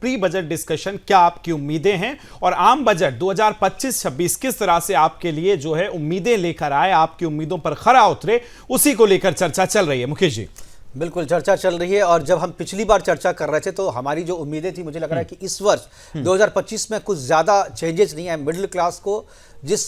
Pre budget discussion, क्या आपकी उम्मीदें हैं और आम बजट 2025-26 किस तरह से आपके लिए जो है उम्मीदें लेकर आए, आपकी उम्मीदों पर खरा उतरे, उसी को लेकर चर्चा चल रही है। मुकेश जी। बिल्कुल चर्चा चल रही है, और जब हम पिछली बार चर्चा कर रहे थे तो हमारी जो उम्मीदें थी, मुझे लग रहा है कि इस वर्ष 2025 में कुछ ज़्यादा चेंजेस नहीं है। मिडिल क्लास को जिस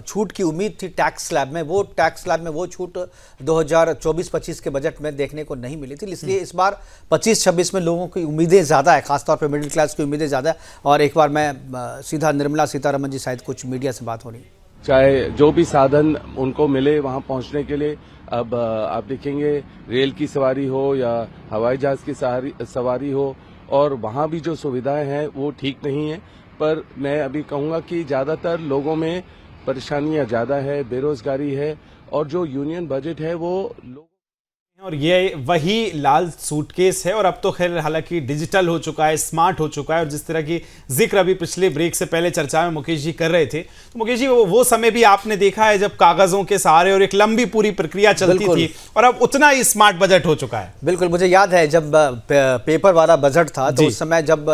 छूट की उम्मीद थी टैक्स स्लैब में, वो छूट 2024-25 के बजट में देखने को नहीं मिली थी। इसलिए इस बार 25-26 में लोगों की उम्मीदें ज़्यादा है, खासतौर पर मिडिल क्लास की उम्मीदें ज़्यादा है। और एक बार मैं सीधा निर्मला सीतारमण जी, शायद कुछ मीडिया से बात हो रही है, चाहे जो भी साधन उनको मिले वहां पहुंचने के लिए। अब आप देखेंगे रेल की सवारी हो या हवाई जहाज की सवारी हो, और वहां भी जो सुविधाएं हैं वो ठीक नहीं है। पर मैं अभी कहूंगा कि ज्यादातर लोगों में परेशानियां ज्यादा है, बेरोजगारी है, और जो यूनियन बजट है वो और ये वही लाल सूटकेस है। और अब तो खैर हालांकि डिजिटल हो चुका है, स्मार्ट हो चुका है। और जिस तरह की जिक्र अभी पिछले ब्रेक से पहले चर्चा में मुकेश जी कर रहे थे, तो मुकेश जी वो समय भी आपने देखा है जब कागजों के सहारे और एक लंबी पूरी प्रक्रिया चलती थी, और अब उतना ही स्मार्ट बजट हो चुका है। बिल्कुल, मुझे याद है जब पेपर वाला बजट था तो उस समय जब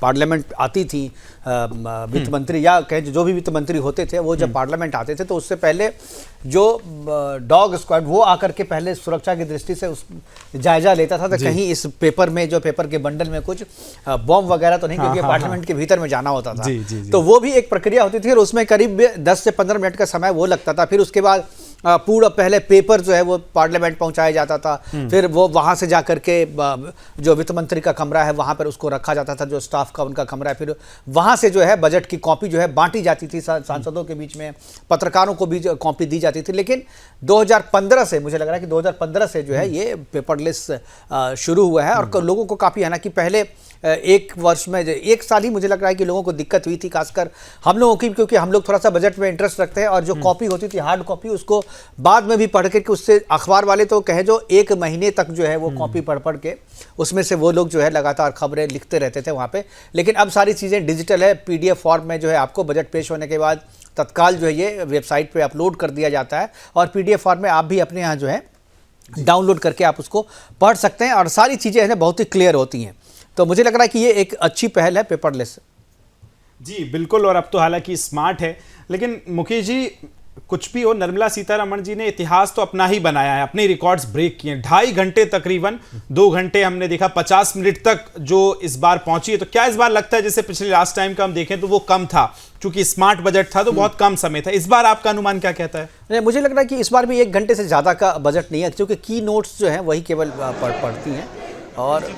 पार्लियामेंट आती थी, वित्त मंत्री या कहे जो भी वित्त मंत्री होते थे, वो जब पार्लियामेंट आते थे तो उससे पहले जो डॉग स्क्वाड वो आकर के पहले सुरक्षा की दृष्टि से उस जायजा लेता था, तो कहीं इस पेपर में, जो पेपर के बंडल में कुछ बॉम्ब वगैरह तो नहीं, क्योंकि पार्लियामेंट के भीतर में जाना होता था। तो वो भी एक प्रक्रिया होती थी, और उसमें करीब 10 से 15 मिनट का समय वो लगता था। फिर उसके बाद पूरा पहले पेपर जो है वो पार्लियामेंट पहुंचाया जाता था, फिर वो वहां से जाकर के जो वित्त मंत्री का कमरा है वहां पर उसको रखा जाता था, जो स्टाफ का उनका कमरा है, फिर वहां से जो है बजट की कॉपी जो है बांटी जाती थी सांसदों के बीच में, पत्रकारों को भी कॉपी दी जाती थी। लेकिन 2015 से, मुझे लग रहा है कि 2015 से जो है ये पेपरलेस शुरू हुआ है, और लोगों को काफ़ी, हालांकि पहले एक वर्ष में 1 साल ही मुझे लग रहा है कि लोगों को दिक्कत हुई थी, खासकर हम लोगों की, क्योंकि हम लोग थोड़ा सा बजट में इंटरेस्ट रखते हैं, और जो कॉपी होती थी हार्ड कॉपी, उसको बाद में भी पढ़ के उससे अखबार वाले तो कहे जो 1 महीने तक जो है वो कॉपी पढ़ के उसमें से वो लोग जो है लगातार खबरें लिखते रहते थे वहाँ पे। लेकिन अब सारी चीज़ें डिजिटल है, PDF फॉर्म में जो है आपको बजट पेश होने के बाद तत्काल जो है ये वेबसाइट पे अपलोड कर दिया जाता है, और PDF फॉर्म में आप भी अपने यहाँ जो है डाउनलोड करके आप उसको पढ़ सकते हैं, और सारी चीज़ें हैं बहुत ही क्लियर होती हैं। तो मुझे लग रहा है कि ये एक अच्छी पहल है पेपरलेस। जी बिल्कुल, और अब तो हालांकि स्मार्ट है। लेकिन मुकेश जी, कुछ भी हो, निर्मला सीतारमण जी ने इतिहास तो अपना ही बनाया है, अपने रिकॉर्ड्स ब्रेक किए। 2.5 घंटे तकरीबन, 2 घंटे हमने देखा, 50 मिनट तक जो इस बार पहुंची है। तो क्या इस बार लगता है, जैसे पिछले लास्ट टाइम का हम देखें तो वो कम था, क्योंकि स्मार्ट बजट था तो बहुत कम समय था, इस बार आपका अनुमान क्या कहता है? नहीं, मुझे लग रहा है कि इस बार भी 1 घंटे से ज़्यादा का बजट नहीं है, क्योंकि की नोट्स जो हैं वही केवल पढ़ती हैं, और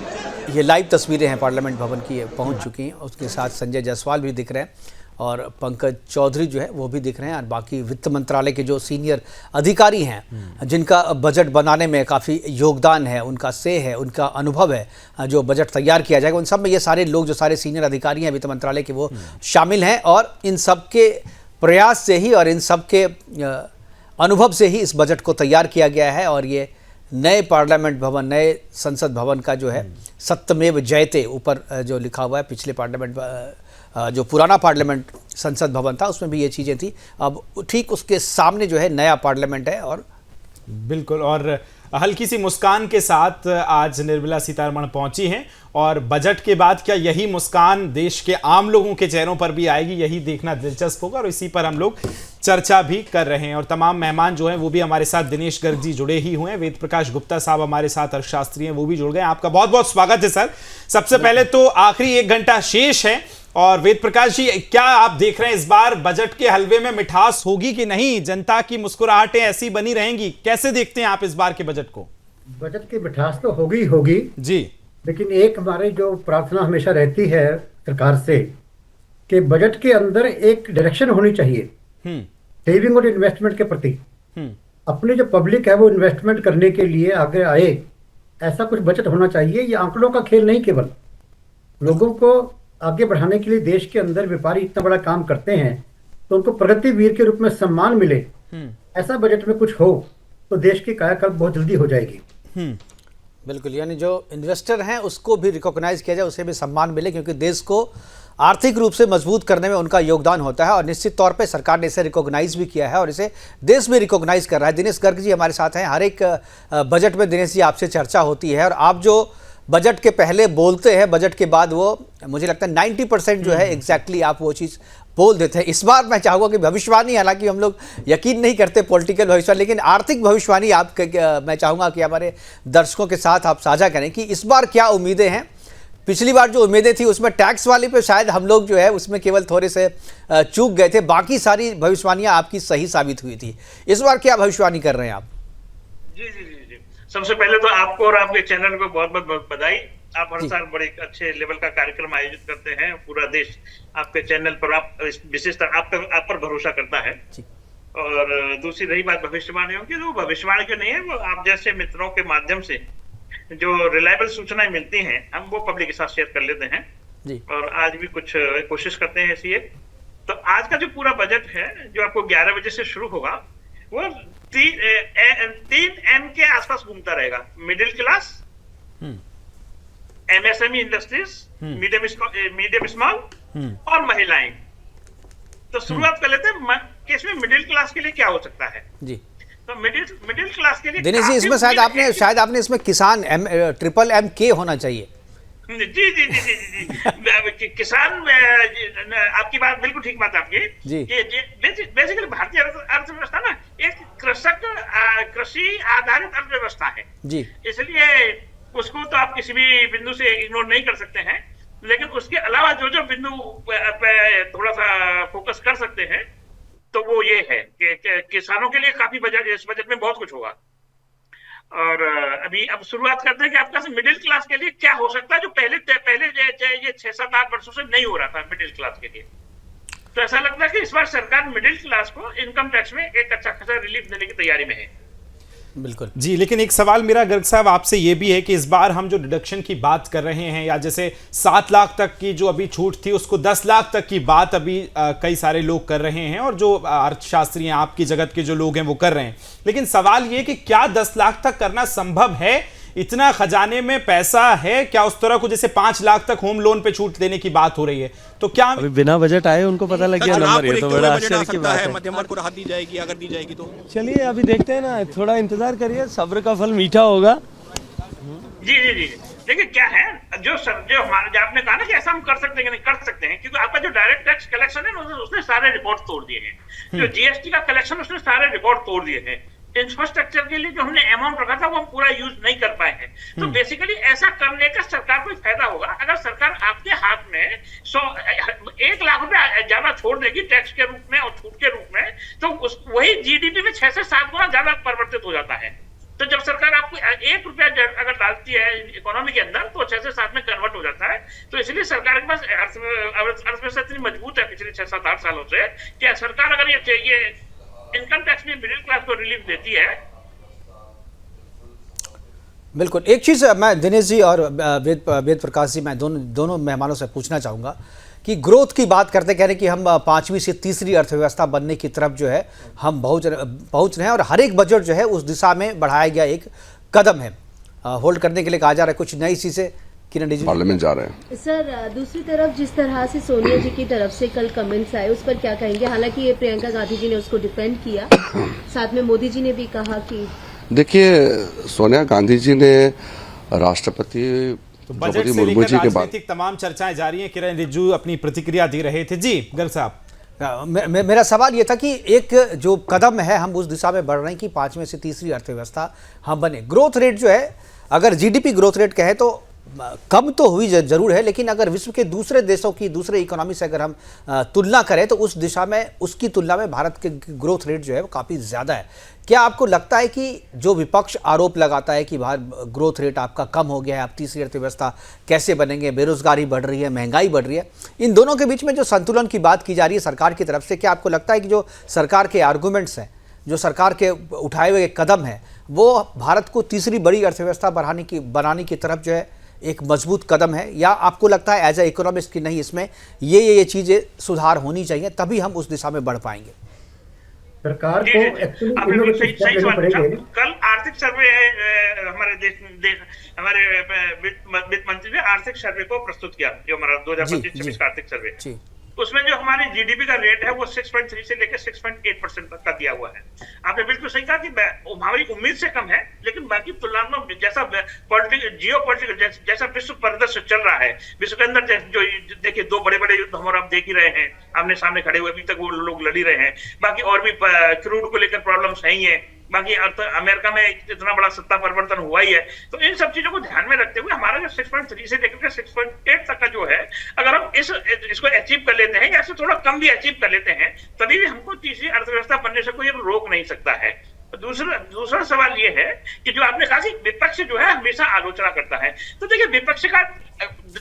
ये लाइव तस्वीरें हैं पार्लियामेंट भवन की पहुंच चुकी हैं। उसके साथ संजय जायसवाल भी दिख रहे हैं, और पंकज चौधरी जो है वो भी दिख रहे हैं, और बाकी वित्त मंत्रालय के जो सीनियर अधिकारी हैं जिनका बजट बनाने में काफ़ी योगदान है, उनका से है, उनका अनुभव है, जो बजट तैयार किया जाएगा, उन सब में ये सारे लोग, जो सारे सीनियर अधिकारी हैं वित्त मंत्रालय के, वो शामिल हैं। और इन सब के प्रयास से ही और इन सब के अनुभव से ही इस बजट को तैयार किया गया है। और ये नए पार्लियामेंट भवन, नए संसद भवन का जो है सत्यमेव जयते ऊपर जो लिखा हुआ है, पिछले पार्लियामेंट, जो पुराना पार्लियामेंट संसद भवन था उसमें भी ये चीज़ें थी, अब ठीक उसके सामने जो है नया पार्लियामेंट है। और बिल्कुल, और हल्की सी मुस्कान के साथ आज निर्मला सीतारमण पहुंची हैं, और बजट के बाद क्या यही मुस्कान देश के आम लोगों के चेहरों पर भी आएगी, यही देखना दिलचस्प होगा, और इसी पर हम लोग चर्चा भी कर रहे हैं। और तमाम मेहमान जो हैं वो भी हमारे साथ, दिनेश गर्ग जी जुड़े ही हुए हैं, वेद प्रकाश गुप्ता साहब हमारे साथ, अर्थशास्त्री हैं, वो भी जुड़ गए। आपका बहुत बहुत स्वागत है सर। सबसे पहले तो आखिरी 1 घंटा शेष है, और वेद प्रकाश जी, क्या आप देख रहे हैं इस बार बजट के हलवे में मिठास होगी कि नहीं? जनता की मुस्कुराहटें ऐसी बनी रहेंगी? कैसे देखते हैं आप इस बार के बजट को? बजट की मिठास तो होगी जी, लेकिन एक हमारी जो प्रार्थना हमेशा रहती है सरकार से कि बजट के अंदर एक डायरेक्शन होनी चाहिए सेविंग और इन्वेस्टमेंट के प्रति। अपनी जो पब्लिक है वो इन्वेस्टमेंट करने के लिए आगे आए, ऐसा कुछ बजट होना चाहिए। ये आंकड़ों का खेल नहीं, केवल लोगों को आगे बढ़ाने के लिए देश के अंदर व्यापारी इतना बड़ा काम करते हैं तो उनको प्रगति वीर के रूप में सम्मान मिले, ऐसा बजट में कुछ हो तो देश की कायाकल्प बहुत जल्दी हो जाएगी। बिल्कुल, यानी जो इन्वेस्टर हैं उसको भी रिकॉग्नाइज किया जाए, उसे भी सम्मान मिले, क्योंकि देश को आर्थिक रूप से मजबूत करने में उनका योगदान होता है। और निश्चित तौर पे सरकार ने इसे रिकॉग्नाइज भी किया है, और इसे देश में रिकॉग्नाइज कर रहा है। दिनेश गर्ग जी हमारे साथ हैं। हर एक बजट में दिनेश जी आपसे चर्चा होती है, और आप जो बजट के पहले बोलते हैं, बजट के बाद वो मुझे लगता है 90% जो है एग्जैक्टली आप वो चीज़ बोल देते हैं। इस बार मैं चाहूँगा कि भविष्यवाणी, हालांकि हम लोग यकीन नहीं करते पॉलिटिकल भविष्यवाणी, लेकिन आर्थिक भविष्यवाणी आप मैं चाहूँगा कि हमारे दर्शकों के साथ आप साझा करें कि इस बार क्या उम्मीदें हैं। पिछली बार जो उम्मीदें थी उसमें टैक्स वाली पे शायद हम लोग जो है उसमें केवल थोड़े से चूक गए थे, बाकी सारी भविष्यवाणियाँ आपकी सही साबित हुई थी। इस बार क्या भविष्यवाणी कर रहे हैं आप? जी जी जी जी सबसे पहले तो आपको और आपके चैनल को बहुत बहुत बधाई। आप हर साल बड़े अच्छे लेवल का कार्यक्रम आयोजित करते हैं। पूरा देश आपके चैनल पर, आप विशेषतर आप पर भरोसा करता है। और दूसरी रही बात भविष्यवाणियों की, तो भविष्यवाणी जो नहीं है, वो आप जैसे मित्रों के माध्यम से जो रिलायबल सूचनाएं मिलती हैं हम वो पब्लिक के साथ शेयर कर लेते हैं जी। और आज भी कुछ कोशिश करते हैं ऐसी एक। तो आज का जो पूरा बजट है जो आपको 11 बजे से शुरू होगा, वो 3M के आसपास घूमता रहेगा। Middle class, MSME industries, medium small और महिलाएं। तो शुरुआत कर लेते हैं कि इसमें मिडिल क्लास के लिए क्या हो सकता है जी। तो मिडिल क्लास के लिए दिनेश जी, इसमें शायद आपने इसमें किसान MMK होना चाहिए। जी जी जी जी जी किसान, आपकी बात बिल्कुल ठीक बात आपकी जी। बेसिकली भारतीय अर्थव्यवस्था ना एक कृषि आधारित अर्थव्यवस्था है जी। इसलिए उसको तो आप किसी भी बिंदु से इग्नोर नहीं कर सकते हैं, लेकिन उसके अलावा जो बिंदु पे थोड़ा सा फोकस कर सकते हैं तो वो ये है कि किसानों के लिए काफी बजट, इस बजट में बहुत कुछ होगा। और अब शुरुआत करते हैं कि आपका मिडिल क्लास के लिए क्या हो सकता है, जो पहले ये 6-7-8 वर्षों से नहीं हो रहा था मिडिल क्लास के लिए। तो ऐसा लगता है कि इस बार सरकार मिडिल क्लास को इनकम टैक्स में एक अच्छा खासा रिलीफ देने की तैयारी में है। बिल्कुल जी। लेकिन एक सवाल मेरा गर्ग साहब आपसे ये भी है कि इस बार हम जो डिडक्शन की बात कर रहे हैं, या जैसे 7 लाख तक की जो अभी छूट थी उसको 10 लाख तक की बात अभी कई सारे लोग कर रहे हैं, और जो अर्थशास्त्री हैं, आपकी जगत के जो लोग हैं वो कर रहे हैं। लेकिन सवाल ये कि क्या 10 लाख तक करना संभव है? इतना खजाने में पैसा है क्या उस तरह को, जैसे 5 लाख तक होम लोन पे छूट देने की बात हो रही है? तो क्या अभी बिना बजट आए उनको पता लग गया नंबर? ये तो बड़ा आश्चर्य की बात है। मध्यम वर्ग को राहत दी जाएगी, अगर दी जाएगी तो चलिए अभी देखते हैं ना, थोड़ा इंतजार करिए, सब्र का फल मीठा होगा। जी जी जी देखिए क्या है, जो आपने कहा ना कि ऐसा हम कर सकते हैं, नहीं कर सकते हैं, क्योंकि आपका जो डायरेक्ट टैक्स कलेक्शन है उसने सारे रिकॉर्ड तोड़ दिए हैं। जो GST का कलेक्शन उसने सारे रिकॉर्ड तोड़ दिए हैं। इंफ्रास्ट्रक्चर के लिए जो हमने अमाउंट रखा था वो हम पूरा यूज नहीं कर पाए हैं। तो बेसिकली ऐसा करने का सरकार को फायदा होगा अगर सरकार आपके हाथ में 1 लाख रुपए ज्यादा छोड़ देगी टैक्स के रूप में और छूट के रूप में, तो वही GDP में 6 से 7 गुना ज्यादा परिवर्तित हो जाता है। तो जब सरकार आपको 1 रुपया अगर डालती है इकोनॉमी के अंदर तो 6 से 7 में कन्वर्ट हो जाता है। तो इसलिए सरकार के पास अर्थव्यवस्था इतनी मजबूत है पिछले 6-7-8 सालों से कि सरकार अगर ये इनकम टैक्स में मिडिल क्लास को रिलीफ देती है। बिल्कुल। एक चीज़ मैं दिनेश जी और वेद प्रकाश जी, मैं दोनों मेहमानों से पूछना चाहूँगा कि ग्रोथ की बात करते कह रहे कि हम 5वीं से तीसरी अर्थव्यवस्था बनने की तरफ जो है हम पहुँच रहे हैं, और हर एक बजट जो है उस दिशा में बढ़ाया गया एक कदम है। होल्ड करने के लिए कहा जा रहा है कुछ नई चीज़ें पार्लियामेंट जा रहे हैं। सर, दूसरी तरफ जिस तरह से सोनिया जी की तरफ से कल कमेंट्स आए उस पर क्या कहेंगे? हालांकि ये प्रियंका गांधी जी ने उसको डिफेंड किया, साथ में मोदी जी ने भी कहा कि देखिए सोनिया गांधी जी ने राष्ट्रपति द्रौपदी मुर्मू जी के बाद तमाम चर्चाएं जारी हैं। किरण रिजिजू अपनी प्रतिक्रिया दे रहे थे। जी गर्ग साहब, मेरा सवाल ये था कि एक जो कदम है हम उस दिशा में बढ़ रहे हैं कि 5वीं से तीसरी अर्थव्यवस्था हम बने। ग्रोथ रेट जो है, अगर GDP ग्रोथ रेट कहे तो कम तो हुई जरूर है, लेकिन अगर विश्व के दूसरे देशों की, दूसरे इकोनॉमी से अगर हम तुलना करें तो उस दिशा में, उसकी तुलना में भारत के ग्रोथ रेट जो है वो काफ़ी ज़्यादा है। क्या आपको लगता है कि जो विपक्ष आरोप लगाता है कि ग्रोथ रेट आपका कम हो गया है, आप तीसरी अर्थव्यवस्था कैसे बनेंगे, बेरोजगारी बढ़ रही है, महंगाई बढ़ रही है, इन दोनों के बीच में जो संतुलन की बात की जा रही है सरकार की तरफ से, क्या आपको लगता है कि जो सरकार के आर्गूमेंट्स हैं, जो सरकार के उठाए हुए कदम हैं, वो भारत को तीसरी बड़ी अर्थव्यवस्था बनाने की तरफ जो है एक मजबूत कदम है? या आपको लगता है एज ए इकोनॉमिस्ट कि नहीं, इसमें ये चीजें सुधार होनी चाहिए तभी हम उस दिशा में बढ़ पाएंगे? सरकार को कल आर्थिक सर्वे हमारे देश हमारे वित्त मंत्री ने आर्थिक सर्वे को प्रस्तुत किया, जो हमारा 2025-26 का आर्थिक सर्वे। उसमें जो हमारी जीडीपी का रेट है वो 6.3 से लेकर 6.8% तक का दिया हुआ है। आपने बिल्कुल सही कहा कि हमारी उम्मीद से कम है, लेकिन बाकी तुलनात्मक जैसा जियो पॉलिटिकल जैसा विश्व परिदृश्य चल रहा है, विश्व के अंदर जो देखिए 2 बड़े युद्ध हम और आप देख ही रहे हैं, आमने सामने खड़े हुए, अभी तक वो लोग लड़ ही रहे हैं। बाकी और भी क्रूड को लेकर प्रॉब्लम्स है ही है, बाकी अमेरिका में इतना बड़ा सत्ता परिवर्तन हुआ ही है। तो इन सब चीजों को ध्यान में रखते हुए हमारा जो 6.3 से लेकर 6.8 तक का जो है, अगर हम इसको अचीव कर लेते हैं या इससे थोड़ा कम भी अचीव कर लेते हैं, तभी भी हमको तीसरी अर्थव्यवस्था बनने से कोई रोक नहीं सकता है। दूसरा सवाल ये है कि जो आपने कहा कि विपक्ष जो है हमेशा आलोचना करता है, तो देखिए विपक्ष का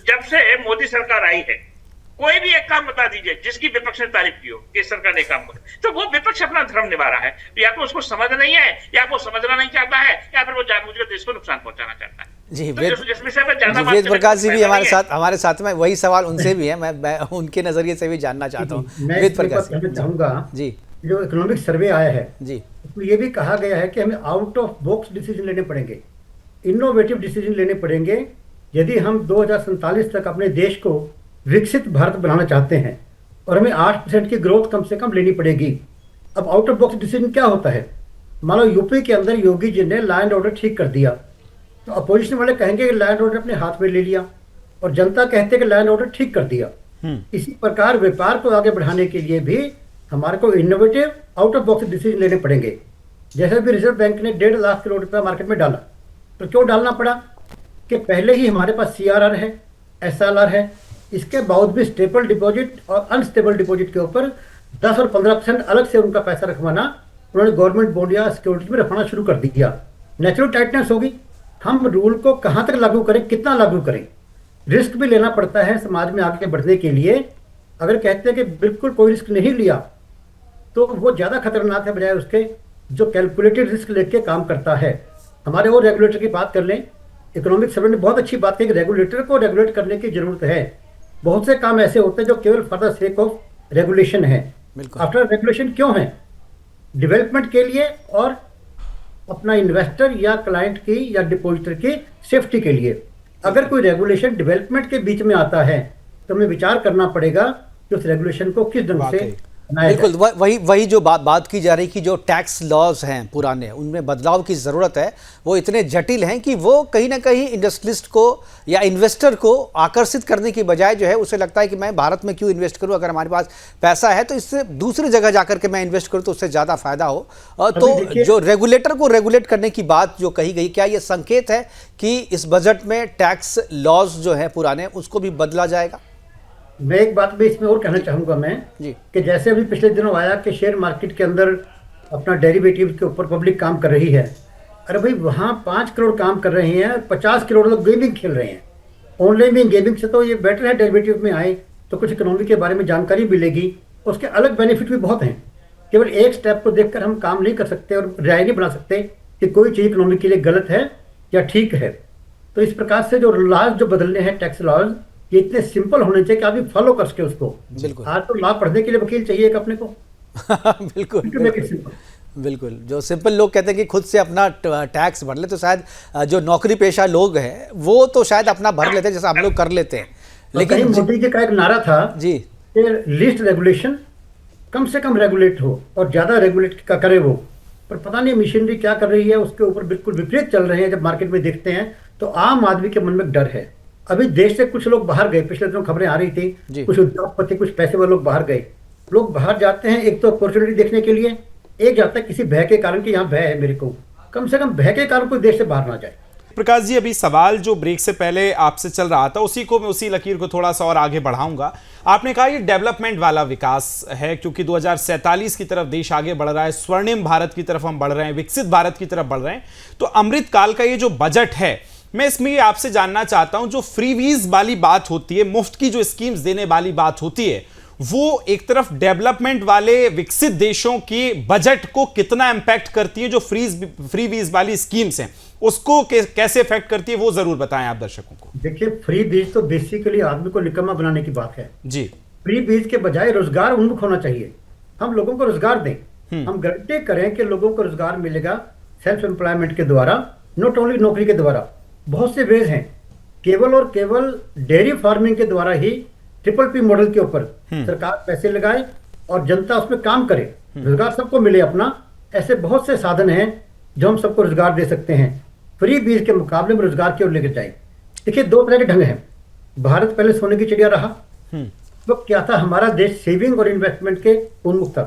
जब से मोदी सरकार आई है, कोई भी एक काम बता दीजिए जिसकी विपक्ष ने तारीफ की हो कि सरकार ने काम कर, तो वो विपक्ष अपना धर्म निभा रहा है। या तो उसको समझ नहीं है, या वो समझना नहीं चाहता है, या फिर वो जानबूझकर देश को नुकसान पहुंचाना चाहता है। जी, तो जिस विषय पर ज्यादा बात वेद प्रकाश जी भी हमारे साथ में, वही सवाल उनसे भी है, मैं उनके नजरिए से भी जानना चाहता हूँ। वेद प्रकाश चाहूंगा जी, जो इकोनॉमिक सर्वे आया है जी, उसमें ये भी कहा गया है कि हमें आउट ऑफ बॉक्स डिसीजन लेने पड़ेंगे, इनोवेटिव डिसीजन लेने पड़ेंगे, यदि हम 2047 तक अपने देश को विकसित भारत बनाना चाहते हैं, और हमें 8% की ग्रोथ कम से कम लेनी पड़ेगी। अब आउट ऑफ बॉक्स डिसीजन क्या होता है? मान लो यूपी के अंदर योगी जी ने लॉ एंड ऑर्डर ठीक कर दिया, तो अपोजिशन वाले कहेंगे कि लॉ एंड ऑर्डर अपने हाथ में ले लिया, और जनता कहते हैं कि लॉ एंड ऑर्डर ठीक कर दिया। इसी प्रकार व्यापार को आगे बढ़ाने के लिए भी हमारे को innovative out of box decision लेने पड़ेंगे। जैसे भी रिजर्व बैंक ने 1.5 लाख करोड़ रुपया मार्केट में डाला, तो क्यों डालना पड़ा? कि पहले ही हमारे पास CRR है, SLR है, इसके बाद भी स्टेबल डिपॉजिट और अनस्टेबल डिपॉजिट के ऊपर 10 और 15% अलग से उनका पैसा रखवाना उन्होंने गवर्नमेंट बॉन्ड या सिक्योरिटी में रखवाना शुरू कर दिया। नेचुरल टाइटनेस होगी। हम रूल को कहाँ तक लागू करें, कितना लागू करें, रिस्क भी लेना पड़ता है समाज में आगे बढ़ने के लिए। अगर कहते हैं कि बिल्कुल कोई रिस्क नहीं लिया, तो वो ज़्यादा खतरनाक है बजाय उसके जो कैलकुलेटेड रिस्क लेके काम करता है। हमारे और रेगुलेटर की बात कर लें, इकोनॉमिक सर्वे ने बहुत अच्छी बात की कि रेगुलेटर को रेगुलेट करने की जरूरत है। बहुत से काम ऐसे होते हैं जो केवल for the sake of regulation है। आफ्टर रेगुलेशन क्यों है? डेवलपमेंट के लिए और अपना इन्वेस्टर या क्लाइंट की या डिपॉजिटर की सेफ्टी के लिए। अगर कोई रेगुलेशन डेवलपमेंट के बीच में आता है, तो हमें विचार करना पड़ेगा कि उस रेगुलेशन को किस ढंग से। बिल्कुल, वही जो बात की जा रही कि जो टैक्स लॉज हैं पुराने, उनमें बदलाव की ज़रूरत है। वो इतने जटिल हैं कि वो कहीं ना कहीं इंडस्ट्रियलिस्ट को या इन्वेस्टर को आकर्षित करने की बजाय जो है उसे लगता है कि मैं भारत में क्यों इन्वेस्ट करूं, अगर हमारे पास पैसा है तो इससे दूसरी जगह जाकर के मैं इन्वेस्ट करूं तो उससे ज़्यादा फायदा हो। तो जो रेगुलेटर को रेगुलेट करने की बात जो कही गई, क्या ये संकेत है कि इस बजट में टैक्स लॉज जो है पुराने उसको भी बदला जाएगा? मैं एक बात भी इसमें और कहना चाहूंगा मैं कि जैसे अभी पिछले दिनों आया कि शेयर मार्केट के अंदर अपना डेरिवेटिव के ऊपर पब्लिक काम कर रही है। अरे भाई, वहाँ 5 करोड़ काम कर रहे हैं, 50 करोड़ लोग गेमिंग खेल रहे हैं। ऑनलाइन गेमिंग से तो ये बेटर है डेरिवेटिव में आए तो कुछ इकोनॉमी के बारे में जानकारी मिलेगी, उसके अलग बेनिफिट भी बहुत हैं। केवल एक स्टेप को देखकर हम काम नहीं कर सकते और राय नहीं बना सकते कि कोई चीज़ इकोनॉमी के लिए गलत है या ठीक है। तो इस प्रकार से जो लॉज जो बदलने हैं, टैक्स लॉज, ये इतने सिंपल होने चाहिए कि आप भी फॉलो कर सके उसको। बिल्कुल, आज तो लॉ पढ़ने के लिए वकील चाहिए एक अपने को। बिल्कुल बिल्कुल, जो सिंपल लोग कहते हैं कि खुद से अपना टैक्स भर ले, तो शायद जो नौकरी पेशा लोग हैं वो तो शायद अपना भर लेते हैं जैसा हम लोग कर लेते हैं। लेकिन मोदी जी का एक नारा था जी, लीस्ट रेगुलेशन, कम से कम रेगुलेट हो और ज्यादा रेगुलेट का करे वो। पर पता नहीं मशीनरी क्या कर रही है, उसके ऊपर बिल्कुल विपरीत चल रहे हैं। जब मार्केट में देखते हैं तो आम आदमी के मन में डर है। अभी देश से कुछ लोग बाहर गए, पिछले दिनों खबरें आ रही थी, कुछ उद्योगपति, कुछ पैसे वाले लोग बाहर गए। लोग बाहर जाते हैं एक तो अपॉर्चुनिटी देखने के लिए, एक जाता है किसी भय के कारण कि यहाँ भय है मेरे को। कम से कम भय के कारण कोई देश से बाहर ना जाए। प्रकाश जी, अभी सवाल जो ब्रेक से पहले आपसे चल रहा था उसी लकीर को थोड़ा सा और आगे बढ़ाऊंगा। आपने कहा ये डेवलपमेंट वाला विकास है, क्योंकि 2047 की तरफ देश आगे बढ़ रहा है, स्वर्णिम भारत की तरफ हम बढ़ रहे हैं, विकसित भारत की तरफ बढ़ रहे हैं। तो अमृत काल का ये जो बजट है, मैं इसमें ये आपसे जानना चाहता हूं, जो फ्रीवीज वाली बात होती है, मुफ्त की जो स्कीम्स देने वाली बात होती है, वो एक तरफ डेवलपमेंट वाले विकसित देशों के बजट को कितना इंपैक्ट करती है? जो फ्रीवीज वाली स्कीम्स हैं उसको कैसे इफेक्ट करती है, वो जरूर बताएं आप दर्शकों को। देखिए, फ्री बीज तो बेसिकली आदमी को निकम्मा बनाने की बात है जी। फ्री बीज के बजाय रोजगार उन्मुख होना चाहिए। हम लोगों को रोजगार दें, हम गारंटी करें कि लोगों को रोजगार मिलेगा सेल्फ एम्प्लॉयमेंट के द्वारा, नॉट ओनली नौकरी के द्वारा। बहुत से वेज हैं, केवल और केवल डेयरी फार्मिंग के द्वारा ही PPP मॉडल के ऊपर सरकार पैसे लगाए और जनता उसमें काम करे, रोजगार सबको मिले अपना। ऐसे बहुत से साधन हैं जो हम सबको रोजगार दे सकते हैं। फ्री बीज के मुकाबले में रोजगार की ओर लेकर जाए। देखिए, दो तरह के ढंग हैं। भारत पहले सोने की चिड़िया रहा, तो क्या था, हमारा देश सेविंग और इन्वेस्टमेंट के उन्मुख था।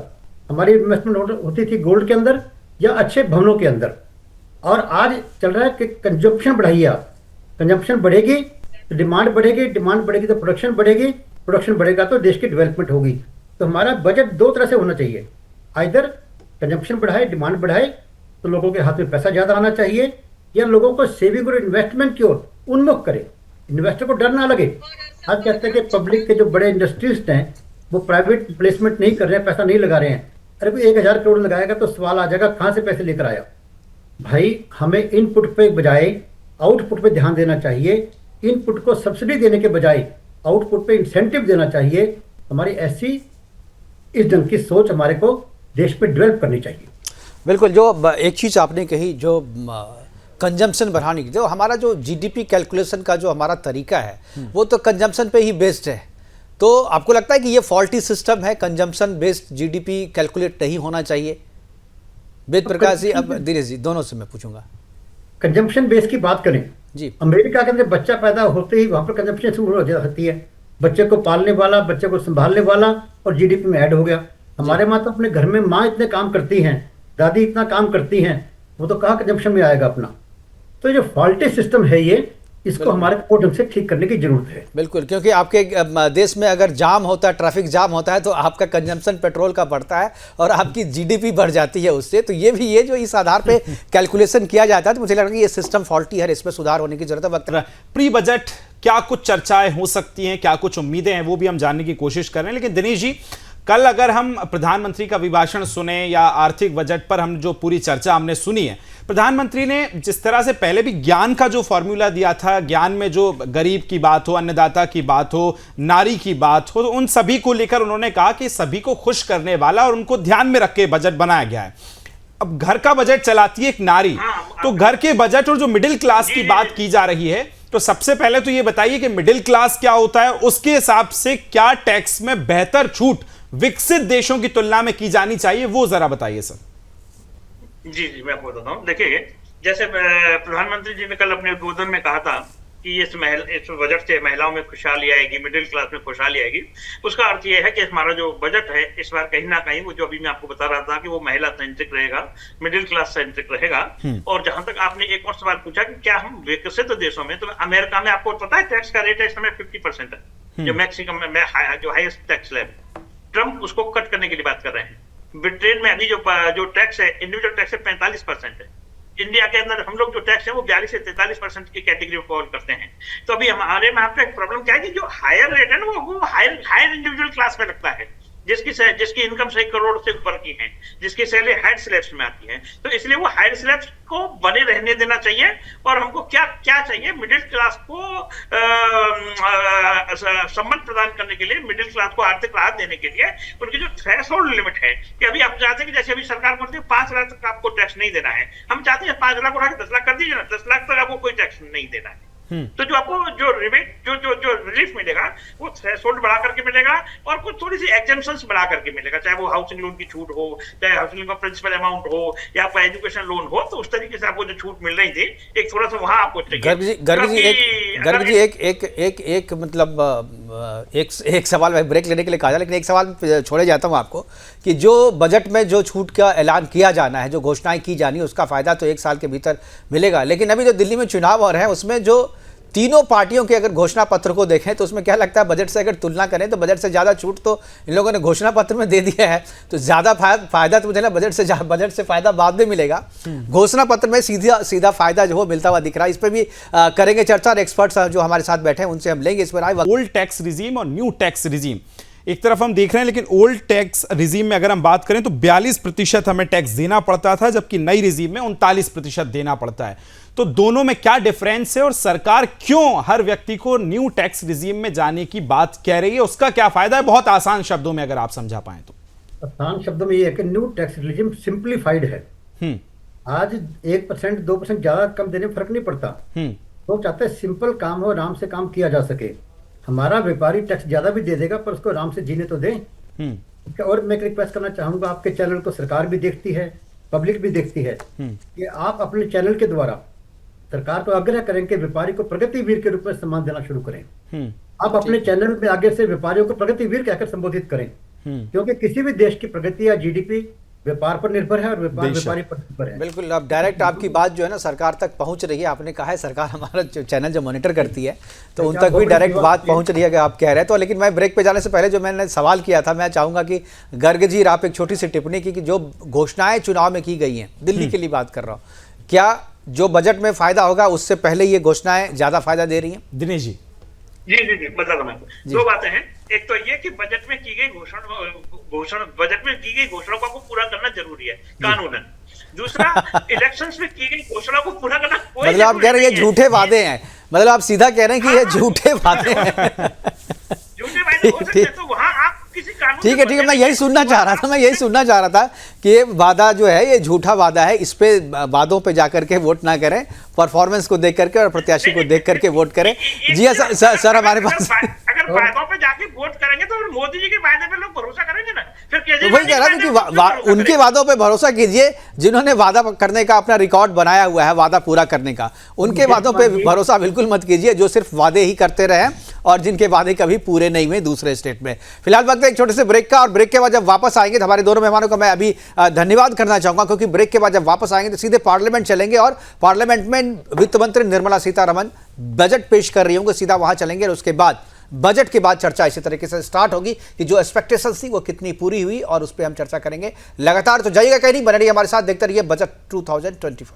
हमारी इन्वेस्टमेंट होती थी गोल्ड के अंदर या अच्छे भवनों के अंदर। और आज चल रहा है कि कंजप्शन बढ़ाइए आप, कंजप्शन बढ़ेगी तो डिमांड बढ़ेगी, डिमांड बढ़ेगी तो प्रोडक्शन बढ़ेगी, प्रोडक्शन बढ़ेगा तो देश की डेवलपमेंट होगी। तो हमारा बजट दो तरह से होना चाहिए, आइदर कंजप्शन बढ़ाए, डिमांड बढ़ाए तो लोगों के हाथ में पैसा ज्यादा आना चाहिए, या लोगों को सेविंग और इन्वेस्टमेंट की ओर उन्मुख करे, इन्वेस्टर को डर ना लगे। आज कहते हैं कि पब्लिक के जो बड़े इंडस्ट्रियलिस्ट हैं वो प्राइवेट प्लेसमेंट नहीं कर रहे हैं, पैसा नहीं लगा रहे हैं। अरे कोई 1000 करोड़ लगाएगा तो सवाल आ जाएगा कहाँ से पैसे लेकर आया। भाई, हमें इनपुट पे बजाय आउटपुट पे ध्यान देना चाहिए। इनपुट को सब्सिडी देने के बजाय आउटपुट पे इंसेंटिव देना चाहिए। हमारी ऐसी इस ढंग की सोच हमारे को देश में डेवलप करनी चाहिए। बिल्कुल, जो एक चीज़ आपने कही, जो कंजम्पशन बढ़ाने की, जो हमारा जो जीडीपी कैलकुलेशन का जो हमारा तरीका है वो तो कंजम्पशन पे ही बेस्ड है। तो आपको लगता है कि ये फॉल्टी सिस्टम है, कंजम्पशन बेस्ड जीडीपी कैलकुलेट नहीं होना चाहिए? वेद प्रकाश जी, अब दिनेश जी, दोनों से मैं पूछूंगा। कंजम्पशन बेस की बात करें जी, अमेरिका के अंदर बच्चा पैदा होते ही वहां पर कंजम्पशन शुरू हो जाती है। बच्चे को पालने वाला, बच्चे को संभालने वाला, और जीडीपी में ऐड हो गया। हमारे माँ तो अपने घर में माँ इतने काम करती हैं, दादी इतना काम करती हैं, वो तो कहाँ कंजम्पशन में आएगा अपना। तो जो फॉल्टी सिस्टम है ये, इसको हमारे को ढंग से ठीक करने की जरूरत है। बिल्कुल, क्योंकि आपके देश में अगर जाम होता है, ट्रैफिक जाम होता है, तो आपका कंजम्पशन पेट्रोल का बढ़ता है और आपकी जीडीपी बढ़ जाती है उससे। तो ये जो इस आधार पे कैलकुलेशन किया जाता है, तो मुझे लगता है कि ये सिस्टम फॉल्टी है, इसमें सुधार होने की जरूरत है। वक्त प्री बजट क्या कुछ चर्चाएं हो सकती हैं, क्या कुछ उम्मीदें हैं, वो भी हम जानने की कोशिश कर रहे हैं। लेकिन दिनेश जी, कल अगर हम प्रधानमंत्री का अभिभाषण सुने या आर्थिक बजट पर हम जो पूरी चर्चा हमने सुनी है, प्रधानमंत्री ने जिस तरह से पहले भी ज्ञान का जो फॉर्मूला दिया था, ज्ञान में जो गरीब की बात हो, अन्नदाता की बात हो, नारी की बात हो, तो उन सभी को लेकर उन्होंने कहा कि सभी को खुश करने वाला और उनको ध्यान में रख के बजट बनाया गया है। अब घर का बजट चलाती है एक नारी, तो घर के बजट और जो मिडिल क्लास की बात की जा रही है, तो सबसे पहले तो ये बताइए कि मिडिल क्लास क्या होता है, उसके हिसाब से क्या टैक्स में बेहतर छूट विकसित देशों की तुलना में की जानी चाहिए, वो जरा बताइए सर। जी, मैं आपको बताता हूँ। देखिए, जैसे प्रधानमंत्री जी ने कल अपने उद्बोधन में कहा था कि इस बजट से महिलाओं में खुशहाली आएगी, मिडिल क्लास में खुशहाली आएगी। उसका अर्थ यह है कि हमारा जो बजट है इस बार कहीं ना कहीं, वो जो अभी मैं आपको बता रहा था कि वो महिला सेंट्रिक रहेगा, मिडिल क्लास सेंट्रिक रहेगा। और जहां तक आपने एक और सवाल पूछा कि क्या हम विकसित देशों में, तो अमेरिका में आपको पता है टैक्स का रेट इस समय 50% है, जो मैक्सिमम जो हाईएस्ट टैक्स स्लैब। ट्रंप उसको कट करने के लिए बात कर रहे हैं। ब्रिटेन में अभी जो टैक्स है, इंडिविजुअल टैक्स है 45% है। इंडिया के अंदर हम लोग जो टैक्स है वो 42 से 43% की कैटेगरी में फॉल करते हैं। तो अभी हमारे में आपका एक प्रॉब्लम क्या है कि जो हायर रेट है ना वो हायर इंडिविजुअल क्लास में लगता है, जिसकी इनकम 1 करोड़ से ऊपर की है, जिसकी सैलरी हायर स्लैब्स में आती है। तो इसलिए वो हायर स्लैब्स को बने रहने देना चाहिए। और हमको क्या चाहिए, मिडिल क्लास को सम्मान प्रदान करने के लिए, मिडिल क्लास को आर्थिक राहत देने के लिए उनकी जो थ्रेशोल्ड लिमिट है, कि अभी आप चाहते हैं कि जैसे अभी सरकार बोलती है 5 लाख तक आपको टैक्स नहीं देना है, हम चाहते हैं 5 लाख उठा के 10 लाख कर दीजिए ना, 10 लाख तक आपको कोई टैक्स नहीं देना है। तो जो आपको जो रिलीफ मिलेगा वो थ्रेशोल्ड बढ़ा करके मिलेगा, और कुछ थोड़ी सी एग्जेम्पशंस बढ़ा करके मिलेगा, चाहे वो हाउसिंग लोन की छूट हो, चाहे हाउसिंग लोन का प्रिंसिपल अमाउंट हो, या आपका एजुकेशन लोन हो। तो उस तरीके से आपको जो छूट मिल रही थी, एक थोड़ा सा वहां आपको चाहिए। गर्ग जी एक मतलब एक सवाल मैं ब्रेक लेने के लिए कहा था, लेकिन एक सवाल छोड़े जाता हूँ आपको, कि जो बजट में जो छूट का ऐलान किया जाना है, जो घोषणाएं की जानी है, उसका फायदा तो 1 साल के भीतर मिलेगा। लेकिन अभी जो दिल्ली में चुनाव हो रहे हैं, उसमें जो तीनों पार्टियों के अगर घोषणा पत्र को देखें, तो उसमें क्या लगता है, बजट से अगर तुलना करें तो बजट से ज़्यादा छूट तो इन लोगों ने घोषणा पत्र में दे दिया है। तो ज़्यादा फायदा तो मुझे ना बजट से फायदा बाद में मिलेगा, घोषणा पत्र में सीधा फायदा जो हो मिलता हुआ दिख रहा है। इस पर भी करेंगे चर्चा, और एक्सपर्ट्स जो हमारे साथ बैठे हैं उनसे हम लेंगे इस पर। ओल्ड टैक्स रिजीम और न्यू टैक्स रिजीम एक तरफ हम देख रहे हैं, लेकिन ओल्ड टैक्स रिजीम में अगर हम बात करें तो 42% हमें टैक्स देना पड़ता था, जबकि नई रिजीम में 39% देना पड़ता है। तो दोनों में क्या डिफरेंस है, और सरकार क्यों हर व्यक्ति को न्यू टैक्स रिजीम में जाने की बात कह रही है, उसका क्या फायदा है? बहुत आसान शब्दों में अगर आप समझा पाए तो। आसान शब्दों में ये है कि न्यू टैक्स रिजीम सिंप्लीफाइड है। आज 1% 2% ज्यादा कम देने में फर्क नहीं पड़ता। तो चाहते हैं सिंपल काम हो, आराम से काम किया जा सके। हमारा व्यापारी टैक्स ज्यादा भी दे देगा पर उसको आराम से जीने तो दें। और मैं एक रिक्वेस्ट करना चाहूंगा, आपके चैनल को सरकार भी देखती है, पब्लिक भी देखती है, कि आप अपने चैनल के द्वारा सरकार को आग्रह करें कि व्यापारी को प्रगतिवीर के रूप में सम्मान देना शुरू करें। आप अपने चैनल में आगे से व्यापारियों को प्रगतिवीर कहकर संबोधित करें, क्योंकि किसी भी देश की प्रगति या जीडीपी व्यापार पर निर्भर है और व्यापार व्यापारी पर निर्भर है। बिल्कुल, अब डायरेक्ट आपकी बात जो है ना सरकार तक पहुंच रही है। आपने कहा है सरकार हमारा चैनल जो मॉनिटर करती है तो उन तक भी डायरेक्ट बात पहुंच रही है कि आप कह रहे हैं तो। लेकिन मैं ब्रेक पे जाने से पहले जो मैंने सवाल किया था, मैं चाहूंगा कि गर्ग जी आप एक छोटी सी टिप्पणी की कि जो घोषणाएं चुनाव में की गई हैं, दिल्ली के लिए बात कर रहा हूँ, क्या जो बजट में फायदा होगा उससे पहले ये घोषणाएं ज्यादा फायदा दे रही हैं? दिनेश जी। जी बता दो मैं दो बातें हैं। एक तो ये कि बजट में की गई बजट में की गई घोषणाओं को पूरा करना जरूरी है कानूनन। दूसरा, इलेक्शंस में की गई घोषणाओं को पूरा करना कोई मतलब आप कह रहे हैं ये झूठे वादे हैं, मतलब आप सीधा कह रहे हैं कि ये झूठे वादे हैं। झूठे वादे हो सकते हैं तो वहां आप किसी कानून ठीक है, मैं यही सुनना चाह रहा था कि ये वादा जो है ये झूठा वादा है, इस पे वादों पे जाकर के वोट ना करें, परफॉर्मेंस को देख करके और प्रत्याशी को देख करके वोट करें। जी हाँ सर हमारे पास अगर वादों पे जाके वोट करेंगे तो मोदी जी के वादे पे लोग भरोसा करेंगे ना। फिर तो वही कह रहा था कि उनके वादों पे भरोसा कीजिए जिन्होंने वादा करने का अपना रिकॉर्ड बनाया हुआ है, वादा पूरा करने का। उनके वादों पे भरोसा बिल्कुल मत कीजिए जो सिर्फ वादे ही करते रहे और जिनके वादे कभी पूरे नहीं हुए दूसरे स्टेट में। फिलहाल वक्त एक छोटे से ब्रेक का, और ब्रेक के बाद जब वापस आएंगे तो हमारे दोनों मेहमानों का मैं अभी धन्यवाद करना चाहूंगा, क्योंकि ब्रेक के बाद जब वापस आएंगे तो सीधे पार्लियामेंट चलेंगे और पार्लियामेंट में वित्त मंत्री निर्मला सीतारमण बजट पेश कर रही होंगे, सीधा वहां चलेंगे और उसके बाद बजट के बाद चर्चा इसी तरीके से स्टार्ट होगी कि जो एक्सपेक्टेशंस थी वो कितनी पूरी हुई, और उस पर हम चर्चा करेंगे। लगातार तो जाइएगा कहीं नहीं, बने रहिए हमारे साथ, देखते रहिए बजट 2025।